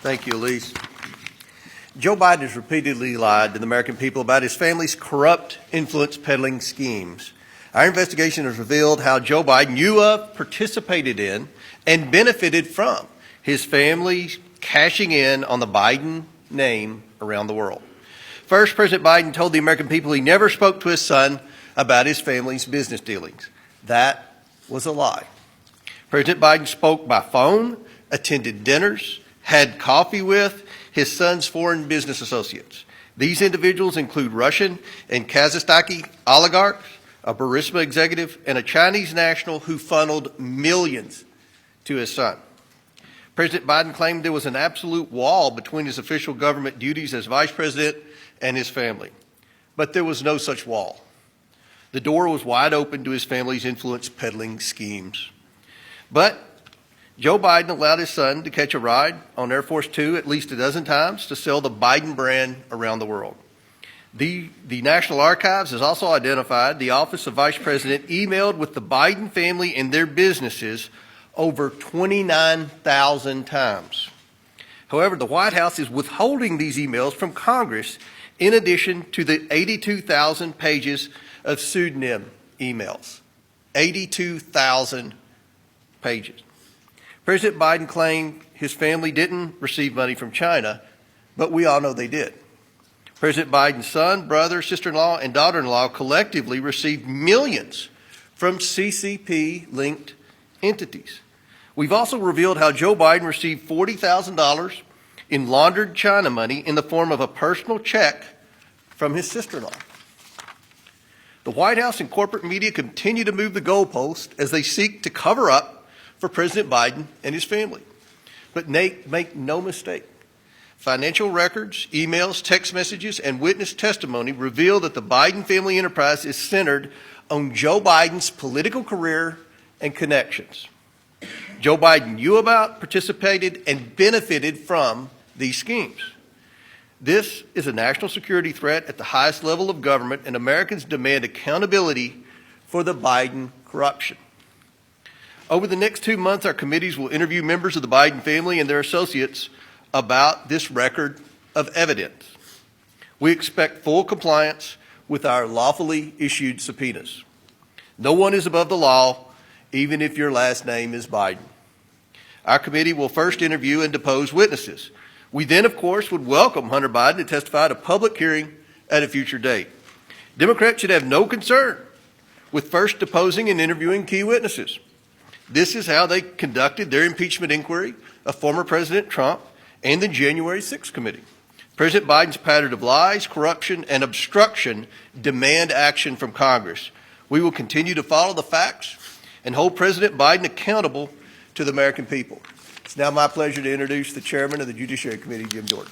Thank you, Elise. Joe Biden has repeatedly lied to the American people about his family's corrupt influence peddling schemes. Our investigation has revealed how Joe Biden knew of, participated in, and benefited from his family cashing in on the Biden name around the world. First, President Biden told the American people he never spoke to his son about his family's business dealings. That was a lie. President Biden spoke by phone, attended dinners, had coffee with his son's foreign business associates. These individuals include Russian and Kazakhstani oligarchs, a Burisma executive, and a Chinese national who funneled millions to his son. President Biden claimed there was an absolute wall between his official government duties as vice president and his family. But there was no such wall. The door was wide open to his family's influence peddling schemes. But Joe Biden allowed his son to catch a ride on Air Force Two at least a dozen times to sell the Biden brand around the world. The National Archives has also identified the Office of Vice President emailed with the Biden family and their businesses over 29,000 times. However, the White House is withholding these emails from Congress in addition to the 82,000 pages of pseudonym emails. 82,000 pages. President Biden claimed his family didn't receive money from China, but we all know they did. President Biden's son, brother, sister-in-law, and daughter-in-law collectively received millions from CCP-linked entities. We've also revealed how Joe Biden received $40,000 in laundered China money in the form of a personal check from his sister-in-law. The White House and corporate media continue to move the goalpost as they seek to cover up for President Biden and his family. But make no mistake, financial records, emails, text messages, and witness testimony reveal that the Biden family enterprise is centered on Joe Biden's political career and connections. Joe Biden knew about, participated, and benefited from these schemes. This is a national security threat at the highest level of government, and Americans demand accountability for the Biden corruption. Over the next 2 months, our committees will interview members of the Biden family and their associates about this record of evidence. We expect full compliance with our lawfully issued subpoenas. No one is above the law, even if your last name is Biden. Our committee will first interview and depose witnesses. We then, of course, would welcome Hunter Biden to testify at a public hearing at a future date. Democrats should have no concern with first deposing and interviewing key witnesses. This is how they conducted their impeachment inquiry of former President Trump and the January 6th committee. President Biden's pattern of lies, corruption, and obstruction demand action from Congress. We will continue to follow the facts and hold President Biden accountable to the American people. It's now my pleasure to introduce the chairman of the Judiciary Committee, Jim Jordan.